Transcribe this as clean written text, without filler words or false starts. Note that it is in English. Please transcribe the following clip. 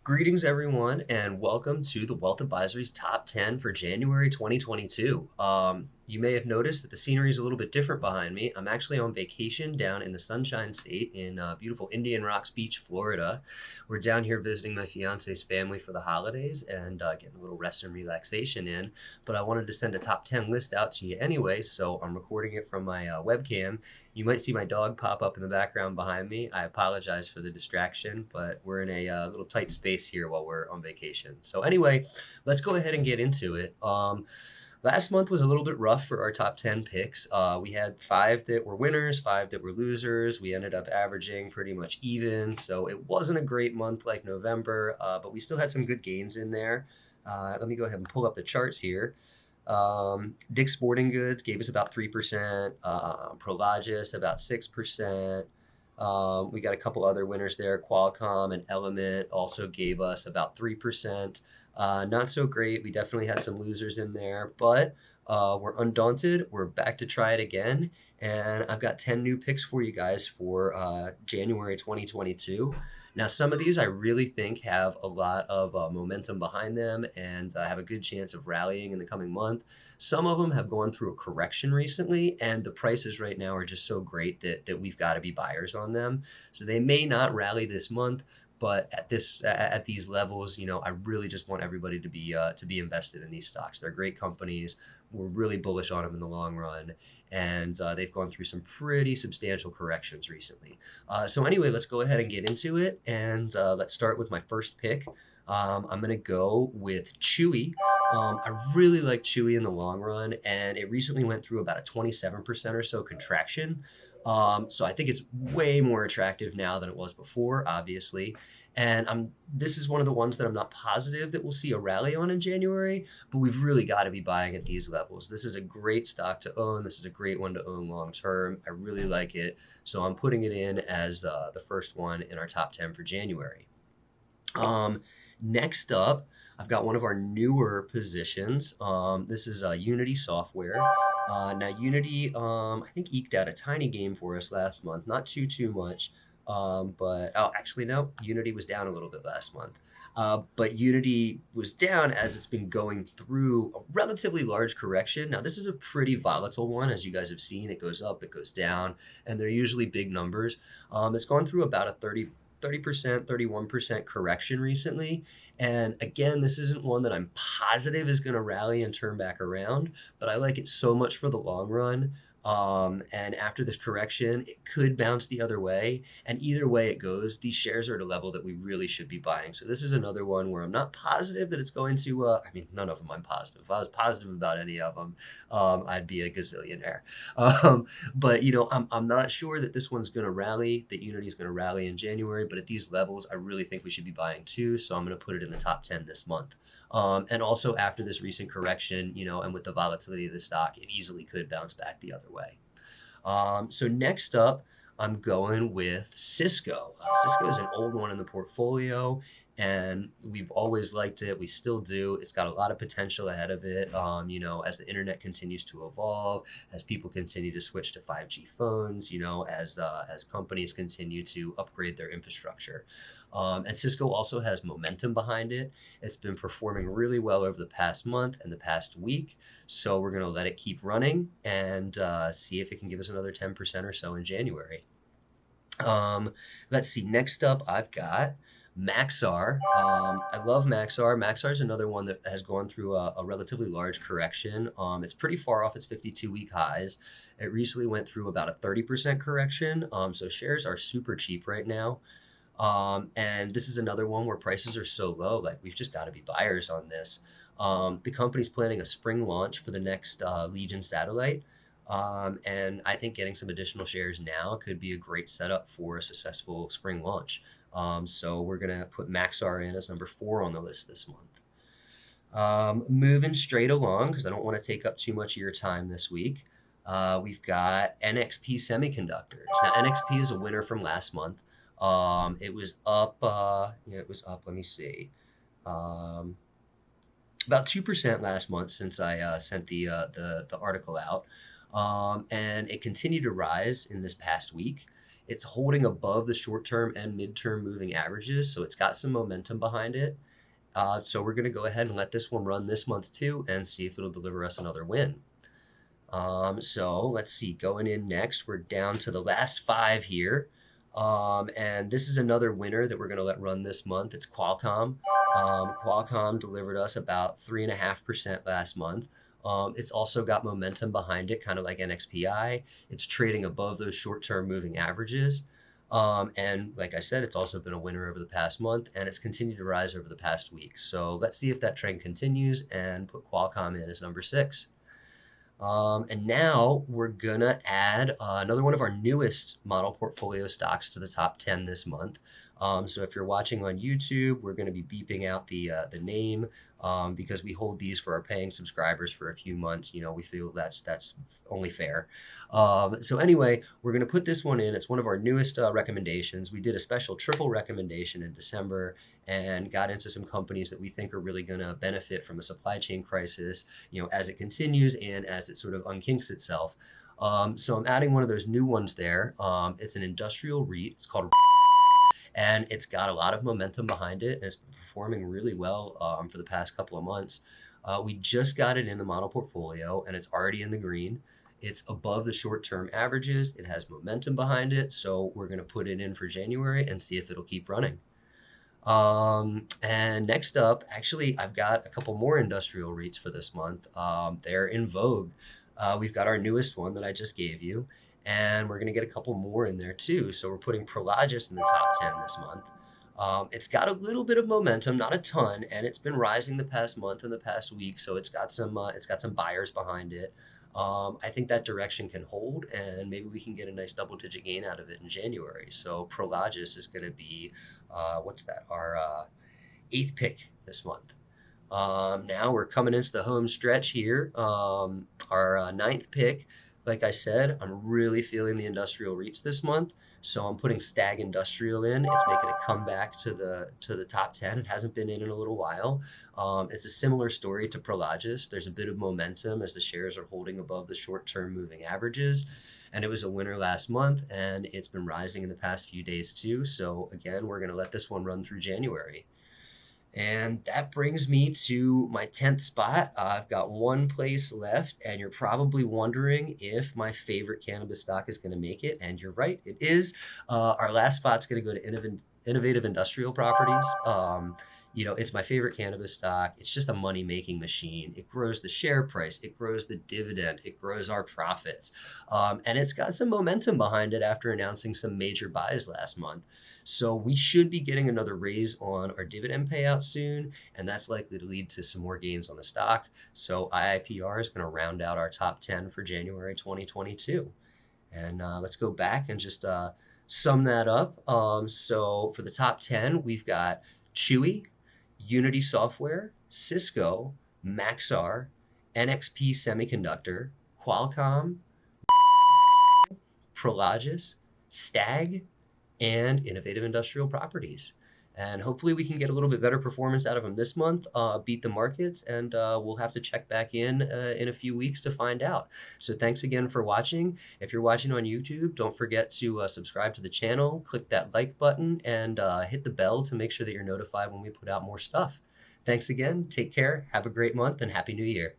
Greetings, everyone, and welcome to the Wealth Advisory's Top 10 for January 2022. You may have noticed that the scenery is a little bit different behind me. I'm actually on vacation down in the Sunshine State in beautiful Indian Rocks Beach, Florida. We're down here visiting my fiance's family for the holidays and getting a little rest and relaxation in. But I wanted to send a top 10 list out to you anyway, so I'm recording it from my webcam. You might see my dog pop up in the background behind me. I apologize for the distraction, but we're in a little tight space here while we're on vacation. So anyway, let's go ahead and get into it. Last month was a little bit rough for our top 10 picks. We had five that were winners, five that were losers. We ended up averaging pretty much even. So it wasn't a great month like November, but we still had some good gains in there. Let me go ahead and pull up the charts here. Dick's Sporting Goods gave us about 3%, Prologis about 6%. We got a couple other winners there. Qualcomm and Element also gave us about 3%. Not so great. We definitely had some losers in there, but we're undaunted. We're back to try it again. And I've got 10 new picks for you guys for January 2022. Now, some of these I really think have a lot of momentum behind them and have a good chance of rallying in the coming month. Some of them have gone through a correction recently, and the prices right now are just so great that we've got to be buyers on them. So they may not rally this month, but at these levels, I really just want everybody to be invested in these stocks. They're great companies. We're really bullish on them in the long run, and they've gone through some pretty substantial corrections recently. So anyway, let's go ahead and get into it, and let's start with my first pick. I'm going to go with Chewy. I really like Chewy in the long run, and it recently went through about a 27% or so contraction. So I think it's way more attractive now than it was before, obviously. And this is one of the ones that I'm not positive that we'll see a rally on in January, but we've really got to be buying at these levels. This is a great stock to own. This is a great one to own long term. I really like it. So I'm putting it in as the first one in our top 10 for January. Next up, I've got one of our newer positions. This is Unity Software. Now Unity, I think eked out a tiny gain for us last month, not too much. But actually no, Unity was down a little bit last month. But Unity was down as it's been going through a relatively large correction. Now this is a pretty volatile one, as you guys have seen. It goes up, it goes down, and they're usually big numbers. It's gone through about a 30%, 31% correction recently. And again, this isn't one that I'm positive is going to rally and turn back around, but I like it so much for the long run. And after this correction, it could bounce the other way. And either way it goes, these shares are at a level that we really should be buying. So this is another one where I'm not positive that it's going to, none of them I'm positive. If I was positive about any of them, I'd be a gazillionaire. But, I'm not sure that this one's going to rally, that Unity is going to rally in January. But at these levels, I really think we should be buying too. So I'm going to put it in the top 10 this month. And also after this recent correction, and with the volatility of the stock, it easily could bounce back the other way. So next up, I'm going with Cisco. Cisco is an old one in the portfolio, and we've always liked it. We still do. It's got a lot of potential ahead of it. As the internet continues to evolve, as people continue to switch to 5G phones, as companies continue to upgrade their infrastructure. And Cisco also has momentum behind it. It's been performing really well over the past month and the past week. So we're going to let it keep running and see if it can give us another 10% or so in January. Let's see. Next up, I've got Maxar. I love Maxar. Maxar is another one that has gone through a relatively large correction. It's pretty far off its 52-week highs. It recently went through about a 30% correction. So shares are super cheap right now. And this is another one where prices are so low, like we've just got to be buyers on this. The company's planning a spring launch for the next Legion satellite. And I think getting some additional shares now could be a great setup for a successful spring launch. So we're going to put Maxar in as number 4 on the list this month. Moving straight along, because I don't want to take up too much of your time this week. We've got NXP Semiconductors. Now, NXP is a winner from last month. It was up, let me see, about 2% last month since I sent the article out. And it continued to rise in this past week. It's holding above the short-term and mid-term moving averages, so it's got some momentum behind it. So we're going to go ahead and let this one run this month too and see if it'll deliver us another win. So let's see, going in next, we're down to the last 5 here. And this is another winner that we're going to let run this month. It's Qualcomm. Qualcomm delivered us about 3.5% last month. It's also got momentum behind it, kind of like NXPI. It's trading above those short-term moving averages. And like I said, it's also been a winner over the past month, and it's continued to rise over the past week. So let's see if that trend continues and put Qualcomm in as number 6. And now we're gonna add another one of our newest model portfolio stocks to the top 10 this month. So if you're watching on YouTube, we're gonna be beeping out the name because we hold these for our paying subscribers for a few months. You know, we feel that's only fair. So anyway, we're gonna put this one in. It's one of our newest recommendations. We did a special triple recommendation in December and got into some companies that we think are really going to benefit from the supply chain crisis, you know, as it continues and as it sort of unkinks itself. So I'm adding one of those new ones there. It's an industrial REIT. It's called, and it's got a lot of momentum behind it, and it's been performing really well for the past couple of months. We just got it in the model portfolio, and it's already in the green. It's above the short-term averages. It has momentum behind it, so we're going to put it in for January and see if it'll keep running. And next up, actually, I've got a couple more industrial REITs for this month. They're in vogue. We've got our newest one that I just gave you, and we're going to get a couple more in there too. So we're putting Prologis in the top 10 this month. It's got a little bit of momentum, not a ton, and it's been rising the past month and the past week. So it's got some buyers behind it. I think that direction can hold, and maybe we can get a nice double-digit gain out of it in January. So Prologis is going to be, our 8th pick this month. Now we're coming into the home stretch here. Our 9th pick, like I said, I'm really feeling the industrial REITs this month. So I'm putting Stag Industrial in. It's making a comeback to the top 10. It hasn't been in a little while. It's a similar story to Prologis. There's a bit of momentum as the shares are holding above the short-term moving averages. And it was a winner last month, and it's been rising in the past few days too. So again, we're going to let this one run through January. And that brings me to my 10th spot. I've got one place left, and you're probably wondering if my favorite cannabis stock is going to make it. And you're right, it is. Our last spot's going to go to Innovative Industrial Properties. You know, it's my favorite cannabis stock. It's just a money-making machine. It grows the share price. It grows the dividend. It grows our profits. And it's got some momentum behind it after announcing some major buys last month. So we should be getting another raise on our dividend payout soon, and that's likely to lead to some more gains on the stock. So IIPR is going to round out our top 10 for January 2022. And let's go back and just sum that up. So for the top 10, we've got Chewy, Unity Software, Cisco, Maxar, NXP Semiconductor, Qualcomm, Prologis, Stag, and Innovative Industrial Properties. And hopefully we can get a little bit better performance out of them this month, beat the markets, and we'll have to check back in a few weeks to find out. So thanks again for watching. If you're watching on YouTube, don't forget to subscribe to the channel, click that like button, and hit the bell to make sure that you're notified when we put out more stuff. Thanks again, take care, have a great month, and Happy New Year.